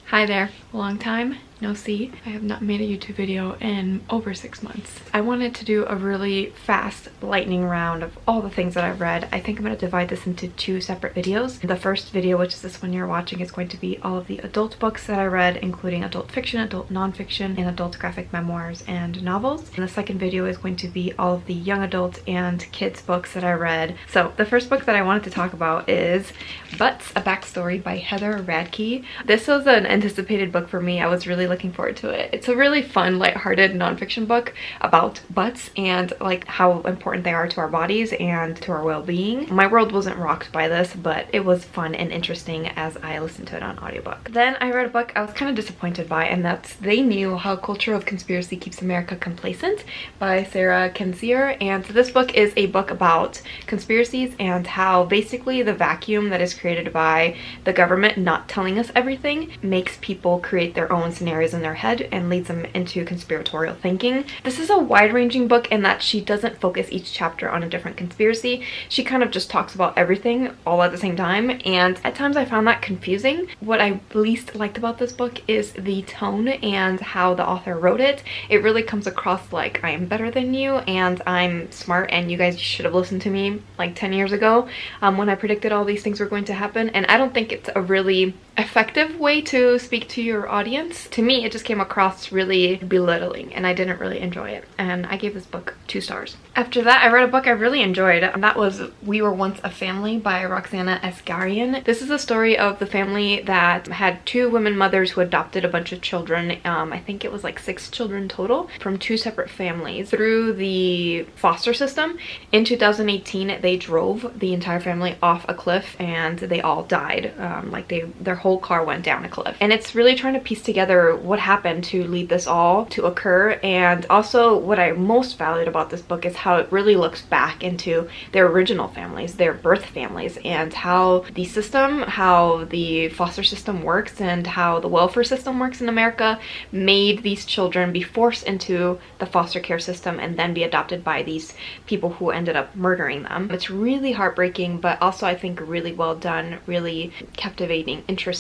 Hi there, long time no see. I have not made a YouTube video in over 6 months. I wanted to do a really fast lightning round of all the things that I've read. I think I'm going to divide this into 2 separate videos. The first video, which is this one you're watching, is going to be all of the adult books that I read, including adult fiction, adult nonfiction, and adult graphic memoirs and novels. And the second video is going to be all of the young adult and kids books that I read. So the first book that I wanted to talk about is Butts, a Backstory by Heather Radke. This was an anticipated book for me. I was really looking forward to it. It's a really fun, lighthearted nonfiction book about butts and like how important they are to our bodies and to our well-being. My world wasn't rocked by this, but it was fun and interesting as I listened to it on audiobook. Then I read a book I was kind of disappointed by, and that's They Knew How Culture of Conspiracy Keeps America Complacent by Sarah Kendzior. And this book is a book about conspiracies and how basically the vacuum that is created by the government not telling us everything makes people create their own scenarios in their head and leads them into conspiratorial thinking. This is a wide-ranging book in that she doesn't focus each chapter on a different conspiracy. She kind of just talks about everything all at the same time, and at times I found that confusing. What I least liked about this book is the tone and how the author wrote it. It really comes across like I am better than you and I'm smart and you guys should have listened to me like 10 years ago when I predicted all these things were going to happen. And I don't think it's a really effective way to speak to your audience. To me, it just came across really belittling and I didn't really enjoy it. And I gave this book 2 stars. After that, I read a book I really enjoyed. That was We Were Once a Family by Roxana Asgharian. This is a story of the family that had 2 women mothers who adopted a bunch of children. I think it was like 6 children total from 2 separate families through the foster system. In 2018, they drove the entire family off a cliff and they all died. Their whole car went down a cliff. And it's really trying to piece together what happened to lead this all to occur. And also what I most valued about this book is how it really looks back into their original families, their birth families, and how the system, how the foster system works and how the welfare system works in America made these children be forced into the foster care system and then be adopted by these people who ended up murdering them. It's really heartbreaking, but also I think really well done, really captivating, interesting.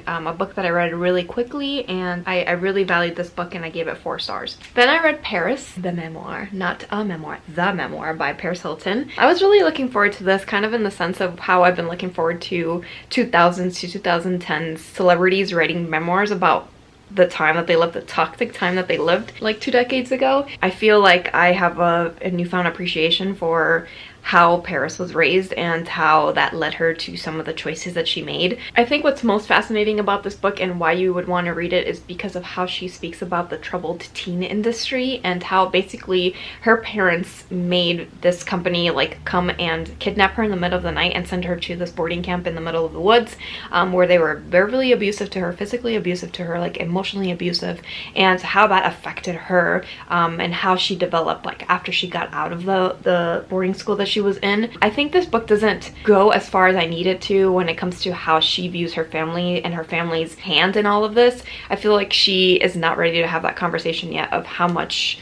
A book that I read really quickly, and I really valued this book and I gave it 4 stars. Then I read Paris, the Memoir, not a memoir, the Memoir by Paris Hilton. I was really looking forward to this, kind of in the sense of how I've been looking forward to 2000s to 2010s celebrities writing memoirs about the time that they lived, the toxic time that they lived like 2 decades ago. I feel like I have a newfound appreciation for how Paris was raised and how that led her to some of the choices that she made. I think what's most fascinating about this book and why you would want to read it is because of how she speaks about the troubled teen industry and how basically her parents made this company like come and kidnap her in the middle of the night and send her to this boarding camp in the middle of the woods where they were verbally abusive to her, physically abusive to her, like emotionally abusive, and how that affected her and how she developed like after she got out of the boarding school that she was in. I think this book doesn't go as far as I need it to when it comes to how she views her family and her family's hand in all of this. I feel like she is not ready to have that conversation yet of how much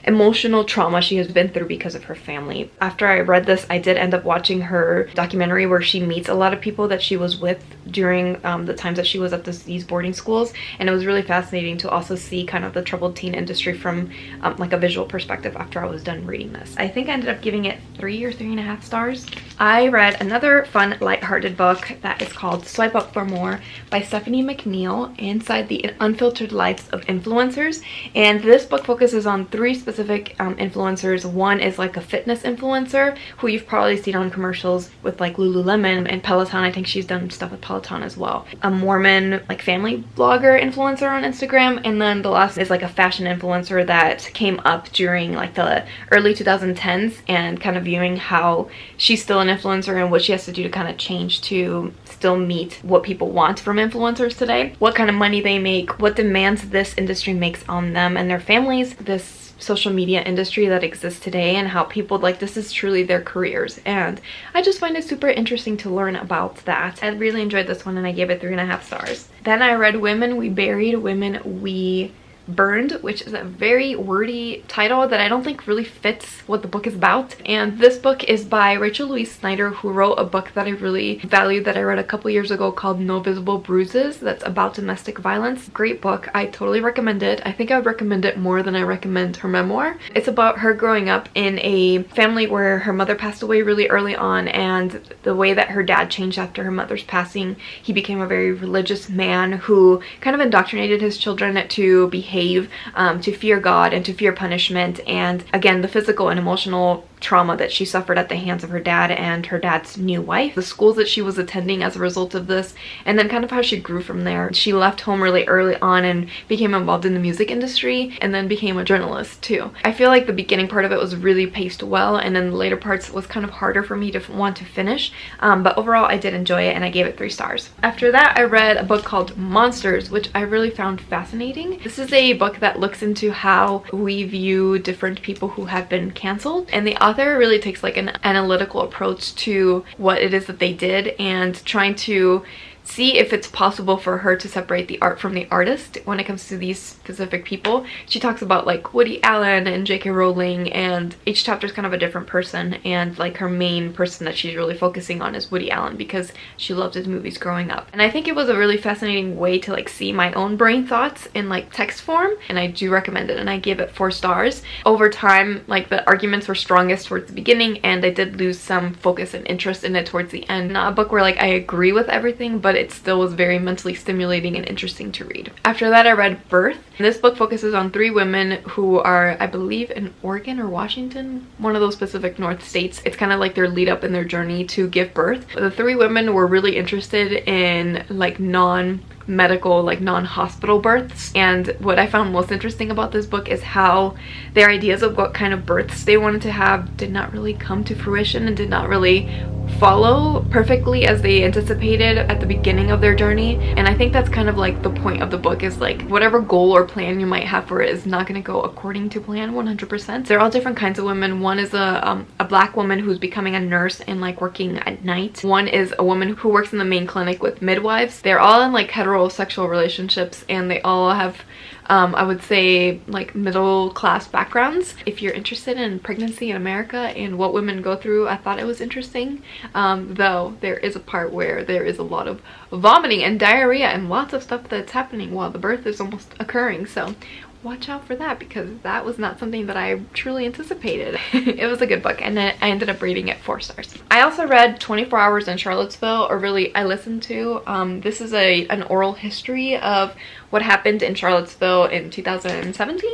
emotional trauma she has been through because of her family. After I read this, I did end up watching her documentary where she meets a lot of people that she was with during the times that she was at these boarding schools, and it was really fascinating to also see kind of the troubled teen industry from like a visual perspective after I was done reading this. I think I ended up giving it 3 or 3.5 stars. I read another fun, lighthearted book that is called Swipe Up for More by Stephanie McNeil, Inside the Unfiltered Lives of Influencers. And this book focuses on 3 specific influencers. One is like a fitness influencer who you've probably seen on commercials with like Lululemon and Peloton. I think she's done stuff with Peloton as well. A Mormon like family blogger influencer on Instagram, and then the last is like a fashion influencer that came up during like the early 2010s and kind of viewing how she's still an influencer and what she has to do to kind of change to still meet what people want from influencers today, what kind of money they make, what demands this industry makes on them and their families, this social media industry that exists today, and how people like this is truly their careers. And I just find it super interesting to learn about that. I really enjoyed this one and I gave it 3.5 stars. Then I read Women We Buried, Women We Burned, which is a very wordy title that I don't think really fits what the book is about. And this book is by Rachel Louise Snyder, who wrote a book that I really valued that I read a couple years ago called No Visible Bruises, that's about domestic violence. Great book. I totally recommend it. I think I would recommend it more than I recommend her memoir. It's about her growing up in a family where her mother passed away really early on, and the way that her dad changed after her mother's passing. He became a very religious man who kind of indoctrinated his children to behave, to fear God and to fear punishment, and again the physical and emotional trauma that she suffered at the hands of her dad and her dad's new wife, the schools that she was attending as a result of this, and then kind of how she grew from there. She left home really early on and became involved in the music industry, and then became a journalist too. I feel like the beginning part of it was really paced well, and then the later parts was kind of harder for me to want to finish, but overall I did enjoy it and I gave it 3 stars. After that, I read a book called Monsters, which I really found fascinating. This is a book that looks into how we view different people who have been canceled, and the author really takes like an analytical approach to what it is that they did and trying to see if it's possible for her to separate the art from the artist when it comes to these specific people. She talks about like Woody Allen and J.K. Rowling, and each chapter is kind of a different person, and like her main person that she's really focusing on is Woody Allen because she loved his movies growing up. And I think it was a really fascinating way to like see my own brain thoughts in like text form, and I do recommend it, and I give it 4 stars. Over time, like the arguments were strongest towards the beginning, and I did lose some focus and interest in it towards the end. Not a book where like I agree with everything, but it still was very mentally stimulating and interesting to read. After that, I read Birth. This book focuses on 3 women who are, I believe, in Oregon or Washington, one of those Pacific North states. It's kind of like their lead up in their journey to give birth. The 3 women were really interested in like non-medical, like non-hospital births, and what I found most interesting about this book is how their ideas of what kind of births they wanted to have did not really come to fruition and did not really follow perfectly as they anticipated at the beginning of their journey. And I think that's kind of like the point of the book, is like whatever goal or plan you might have for it is not going to go according to plan 100%. They're all different kinds of women. One is a black woman who's becoming a nurse and like working at night. One is a woman who works in the main clinic with midwives. They're all in like heterosexual relationships, and they all have I would say like middle class backgrounds. If you're interested in pregnancy in America and what women go through, I thought it was interesting, though there is a part where there is a lot of vomiting and diarrhea and lots of stuff that's happening while the birth is almost occurring, so watch out for that because that was not something that I truly anticipated. It was a good book, and I ended up rating it 4 stars. I also read 24 Hours in Charlottesville, or really I listened to. This is an oral history of what happened in Charlottesville in 2017.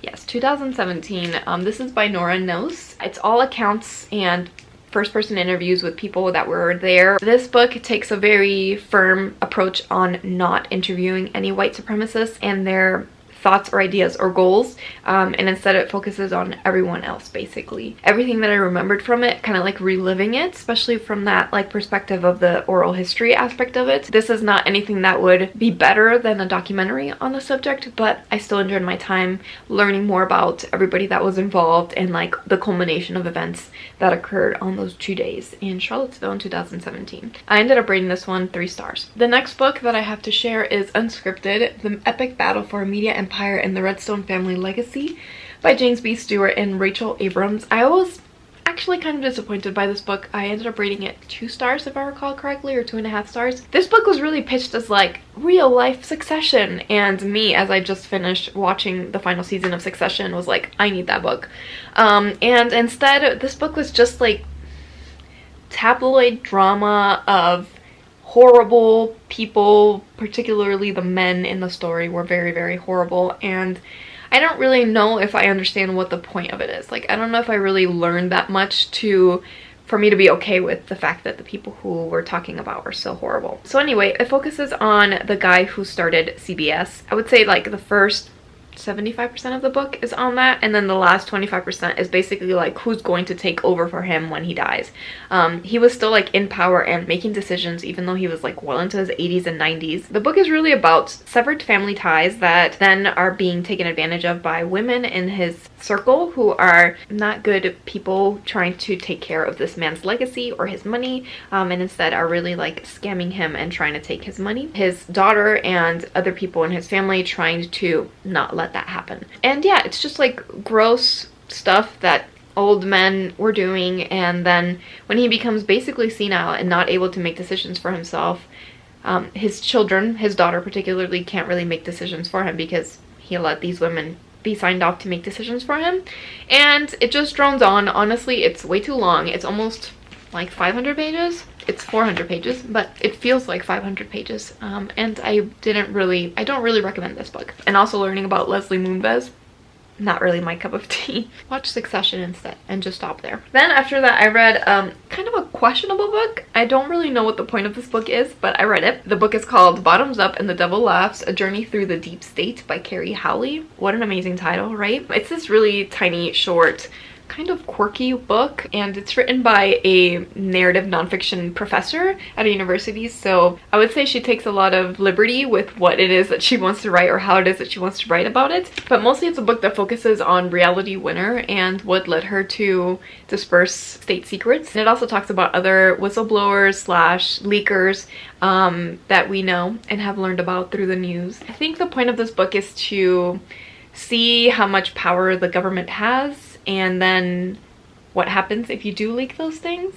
Yes, 2017. This is by Nora Nose. It's all accounts and first-person interviews with people that were there. This book takes a very firm approach on not interviewing any white supremacists and their thoughts or ideas or goals, and instead it focuses on everyone else. Basically everything that I remembered from it, kind of like reliving it, especially from that like perspective of the oral history aspect of it. This is not anything that would be better than a documentary on the subject, but I still enjoyed my time learning more about everybody that was involved and like the culmination of events that occurred on those 2 days in Charlottesville in 2017. I ended up rating this one 3 stars. The next book that I have to share is Unscripted: The Epic Battle for a Media Empire and the Redstone Family Legacy by James B. Stewart and Rachel Abrams. I was actually kind of disappointed by this book. I ended up rating it 2 stars if I recall correctly, or 2.5 stars. This book was really pitched as like real life Succession, and me, as I just finished watching the final season of Succession, was like, I need that book. And instead this book was just like tabloid drama of horrible people. Particularly the men in the story were very, very horrible, and I don't really know if I understand what the point of it is. Like, I don't know if I really learned that much for me to be okay with the fact that the people who we're talking about were so horrible. So anyway, it focuses on the guy who started CBS. I would say like the first 75% of the book is on that, and then the last 25% is basically like who's going to take over for him when he dies. He was still like in power and making decisions even though he was like well into his 80s and 90s. The book is really about severed family ties that then are being taken advantage of by women in his circle who are not good people trying to take care of this man's legacy or his money, and instead are really like scamming him and trying to take his money. His daughter and other people in his family trying to not let that happen. And yeah, it's just like gross stuff that old men were doing, and then when he becomes basically senile and not able to make decisions for himself, his children, his daughter particularly, can't really make decisions for him because he let these women be signed off to make decisions for him. And it just drones on. Honestly, it's way too long. It's almost like 500 pages. It's 400 pages, but it feels like 500 pages. And I don't really recommend this book. And also learning about Leslie Moonves, not really my cup of tea. Watch Succession instead and just stop there. Then after that I read kind of a questionable book. I don't really know what the point of this book is, but I read it. The book is called Bottoms Up and the Devil Laughs, A Journey Through the Deep State by Carrie Howley. What an amazing title, right? It's this really tiny, short, kind of quirky book, and it's written by a narrative nonfiction professor at a university, so I would say she takes a lot of liberty with what it is that she wants to write or how it is that she wants to write about it. But mostly it's a book that focuses on Reality Winner and what led her to disperse state secrets. And it also talks about other whistleblowers slash leakers that we know and have learned about through the news. I think the point of this book is to see how much power the government has and then what happens if you do leak those things.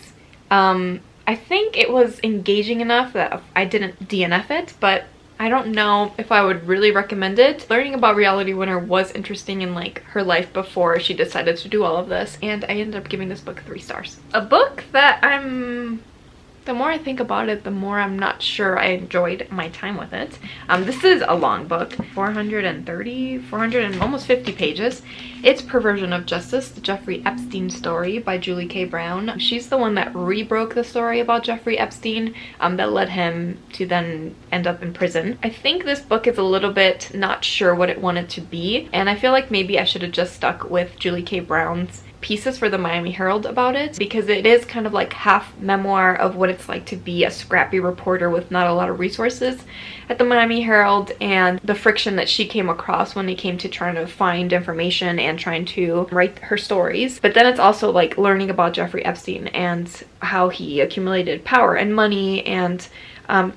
I think it was engaging enough that I didn't DNF it, but I don't know if I would really recommend it. Learning about Reality Winner was interesting in like her life before she decided to do all of this, and I ended up giving this book 3 stars. A book that the more I think about it, the more I'm not sure I enjoyed my time with it. This is a long book, 400 and almost 50 pages. It's Perversion of Justice, the Jeffrey Epstein story by Julie K. Brown. She's the one that rebroke the story about Jeffrey Epstein that led him to then end up in prison. I think this book is a little bit not sure what it wanted to be, and I feel like maybe I should have just stuck with Julie K. Brown's pieces for the Miami Herald about it, because it is kind of like half memoir of what it's like to be a scrappy reporter with not a lot of resources at the Miami Herald, and the friction that she came across when it came to trying to find information and trying to write her stories. But then it's also like learning about Jeffrey Epstein and how he accumulated power and money and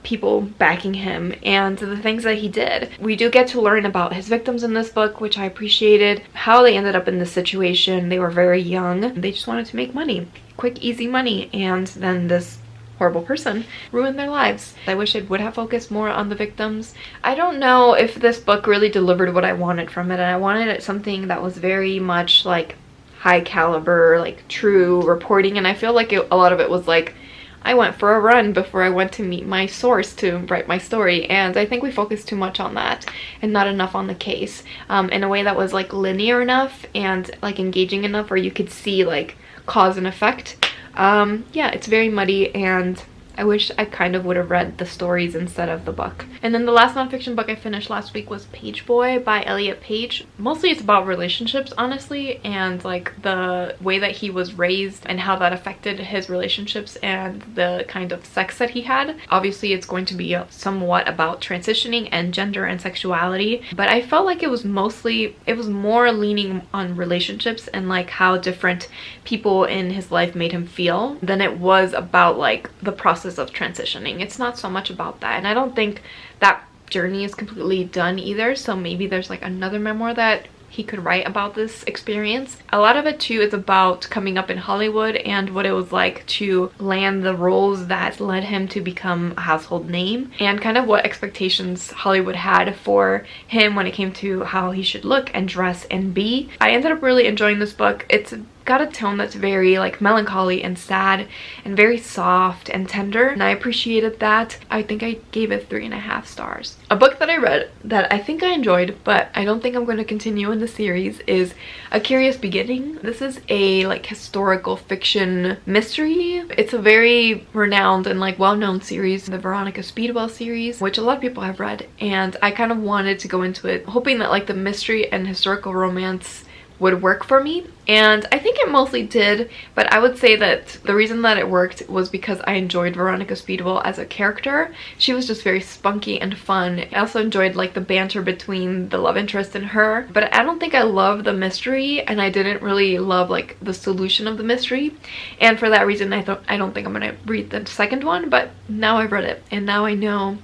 people backing him and the things that he did. We do get to learn about his victims in this book, which I appreciated, how they ended up in this situation. They were very young. They just wanted to make money, quick, easy money, and then this horrible person ruined their lives. I wish it would have focused more on the victims. I don't know if this book really delivered what I wanted from it, and I wanted it something that was very much like high caliber, like true reporting, and I feel like a lot of it was like, I went for a run before I went to meet my source to write my story, and I think we focused too much on that and not enough on the case in a way that was like linear enough and like engaging enough where you could see like cause and effect. Yeah, it's very muddy, and I wish I kind of would have read the stories instead of the book. And then the last nonfiction book I finished last week was Pageboy by Elliot Page. Mostly it's about relationships, honestly, and like the way that he was raised and how that affected his relationships and the kind of sex that he had. Obviously it's going to be somewhat about transitioning and gender and sexuality, but I felt like it was more leaning on relationships and like how different people in his life made him feel than it was about like the process of transitioning. It's not so much about that, and I don't think that journey is completely done either, so maybe there's like another memoir that he could write about this experience. A lot of it too is about coming up in Hollywood and what it was like to land the roles that led him to become a household name, and kind of what expectations Hollywood had for him when it came to how he should look and dress and be. I ended up really enjoying this book. It's got a tone that's very like melancholy and sad and very soft and tender, and I appreciated that. I think I gave it 3.5 stars. A book that I read that I think I enjoyed, but I don't think I'm going to continue in the series, is A Curious Beginning. This is a like historical fiction mystery. It's a very renowned and like well-known series, the Veronica Speedwell series, which a lot of people have read, and I kind of wanted to go into it hoping that like the mystery and historical romance would work for me, and I think it mostly did. But I would say that the reason that it worked was because I enjoyed Veronica Speedwell as a character. She was just very spunky and fun. I also enjoyed like the banter between the love interest and her, but I don't think I loved the mystery, and I didn't really love like the solution of the mystery, and for that reason I don't think I'm gonna read the second one. But now I've read it, and now I know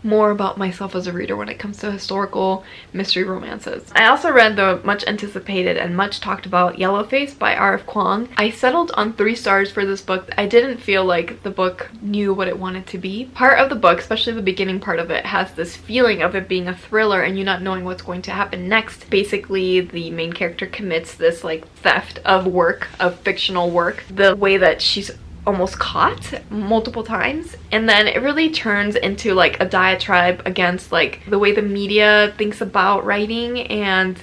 more about myself as a reader when it comes to historical mystery romances. I also read the much anticipated and much talked about Yellowface by R.F. Kuang. I settled on 3 stars for this book. I didn't feel like the book knew what it wanted to be. Part of the book, especially the beginning part of it, has this feeling of it being a thriller and you not knowing what's going to happen next. Basically, the main character commits this like theft of work, of fictional work. The way that she's almost caught multiple times, and then it really turns into like a diatribe against like the way the media thinks about writing, and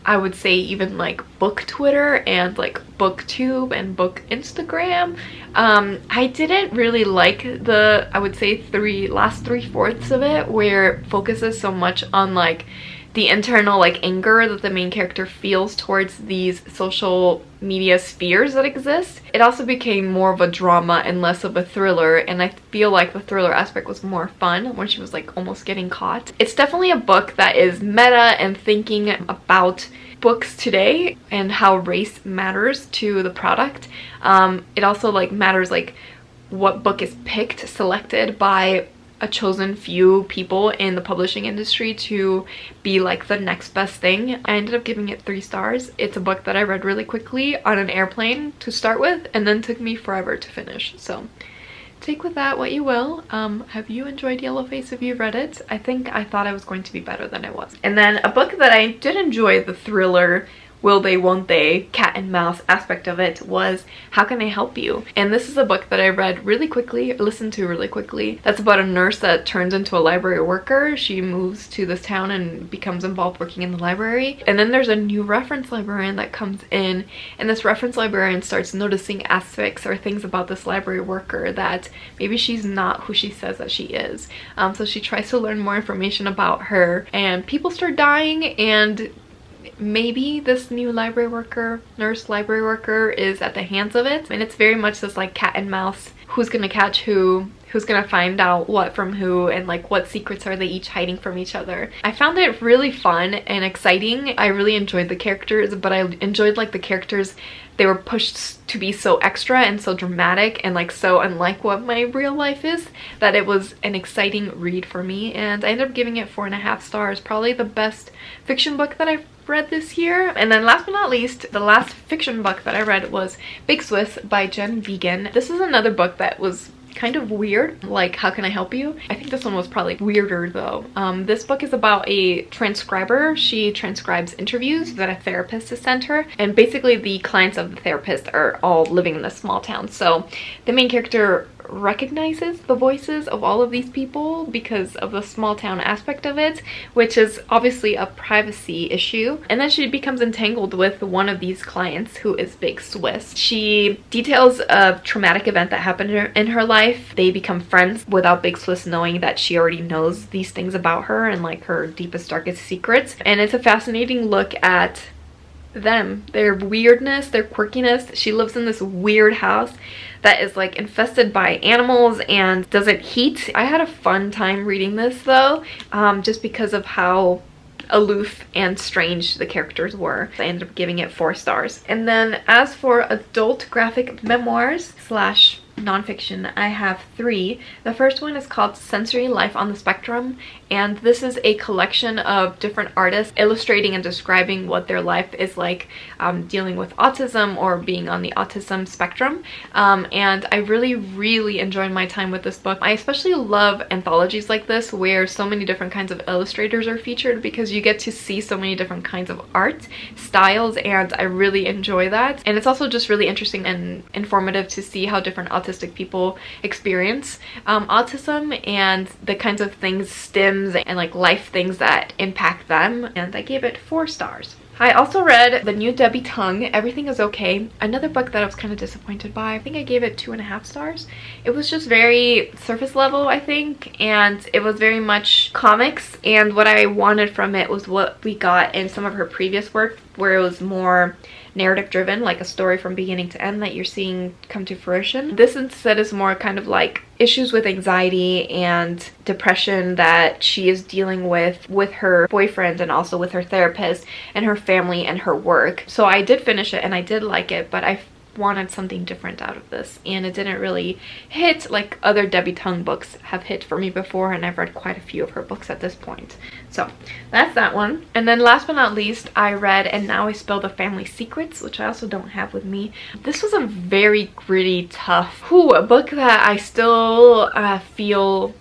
I would say even like book Twitter and like booktube and book Instagram. I didn't really like the, I would say, last 3/4 of it, where it focuses so much on like the internal like anger that the main character feels towards these social media spheres that exist. It also became more of a drama and less of a thriller, and I feel like the thriller aspect was more fun when she was like almost getting caught. It's definitely a book that is meta and thinking about books today and how race matters to the product. It also like matters like what book is picked, selected by a chosen few people in the publishing industry to be like the next best thing. I ended up giving it 3 stars. It's a book that I read really quickly on an airplane to start with, and then took me forever to finish. So take with that what you will. Have you enjoyed Yellowface? Have you read it? I thought I was going to be better than it was. And then a book that I did enjoy, the thriller will they, won't they, cat and mouse aspect of it, was How Can I Help You? And this is a book that I read really quickly, listened to really quickly. That's about a nurse that turns into a library worker. She moves to this town and becomes involved working in the library. And then there's a new reference librarian that comes in, and this reference librarian starts noticing aspects or things about this library worker that maybe she's not who she says that she is. So she tries to learn more information about her, and people start dying, and maybe this new library worker, nurse library worker, is at the hands of it. And it's very much this like cat and mouse, who's gonna catch who, who's gonna find out what from who, and like what secrets are they each hiding from each other. I found it really fun and exciting. I really enjoyed the characters, but I enjoyed like the characters, they were pushed to be so extra and so dramatic and like so unlike what my real life is, that it was an exciting read for me, and I ended up giving it 4.5 stars. Probably the best fiction book that I've read this year. And then last but not least, the last fiction book that I read was Big Swiss by Jen Vegan. This is another book that was kind of weird, like How Can I Help You? I think this one was probably weirder though. This book is about a transcriber. She transcribes interviews that a therapist has sent her, and basically the clients of the therapist are all living in this small town. So the main character recognizes the voices of all of these people because of the small town aspect of it, which is obviously a privacy issue. And then she becomes entangled with one of these clients, who is Big Swiss. She details a traumatic event that happened in her life. They become friends without Big Swiss knowing that she already knows these things about her and like her deepest, darkest secrets. And it's a fascinating look at them, their weirdness, their quirkiness. She lives in this weird house that is like infested by animals and doesn't heat. I had a fun time reading this though, just because of how aloof and strange the characters were. I ended up giving it 4 stars. And then as for adult graphic memoirs slash nonfiction, I have 3. The first one is called Sensory Life on the Spectrum, and this is a collection of different artists illustrating and describing what their life is like dealing with autism or being on the autism spectrum. And I really enjoyed my time with this book. I especially love anthologies like this where so many different kinds of illustrators are featured, because you get to see so many different kinds of art styles, and I really enjoy that. And it's also just really interesting and informative to see how different autistic people experience autism and the kinds of things, stims, and like life things that impact them. And I gave it 4 stars. I also read the new Debbie Tung, Everything Is Okay, another book that I was kind of disappointed by. I think I gave it 2.5 stars. It was just very surface level, I think, and it was very much comics, and what I wanted from it was what we got in some of her previous work, where it was more narrative driven, like a story from beginning to end that you're seeing come to fruition. This instead is more kind of like issues with anxiety and depression that she is dealing with her boyfriend and also with her therapist and her family and her work. So I did finish it and I did like it, but I wanted something different out of this, and it didn't really hit like other Debbie Tung books have hit for me before, and I've read quite a few of her books at this point. So that's that one. And then last but not least, I read And Now I Spill the Family Secrets, which I also don't have with me. This was a very gritty, tough a book that I still feel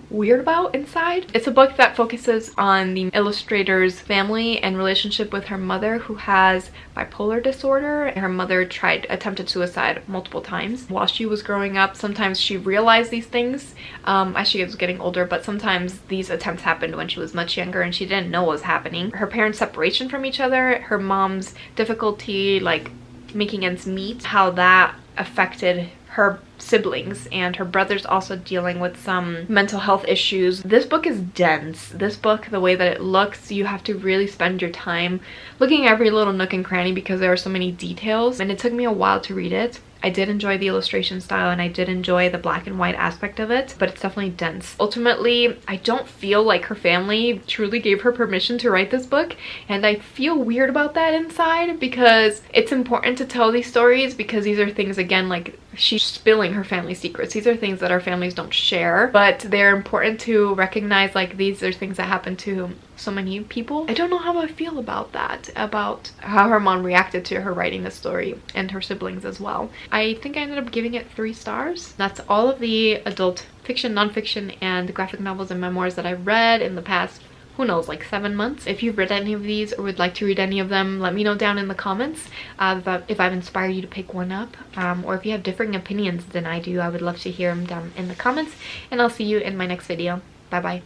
weird about inside. It's a book that focuses on the illustrator's family and relationship with her mother, who has bipolar disorder. Her mother attempted suicide multiple times while she was growing up. Sometimes she realized these things as she was getting older, but sometimes these attempts happened when she was much younger and she didn't know what was happening. Her parents' separation from each other, her mom's difficulty like making ends meet, how that affected her siblings, and her brother's also dealing with some mental health issues. This book is dense. This book, the way that it looks, you have to really spend your time looking at every little nook and cranny because there are so many details, and it took me a while to read it. I did enjoy the illustration style and I did enjoy the black and white aspect of it, but it's definitely dense. Ultimately, I don't feel like her family truly gave her permission to write this book, and I feel weird about that inside, because it's important to tell these stories, because these are things, again, like she's spilling her family secrets. These are things that our families don't share, but they're important to recognize, like these are things that happen to so many people. I don't know how I feel about that, about how her mom reacted to her writing this story, and her siblings as well. I think I ended up giving it 3 stars. That's all of the adult fiction, nonfiction, and graphic novels and memoirs that I've read in the past, who knows, like 7 months. If you've read any of these or would like to read any of them, let me know down in the comments if I've inspired you to pick one up, or if you have differing opinions than I do. I would love to hear them down in the comments, and I'll see you in my next video. Bye bye.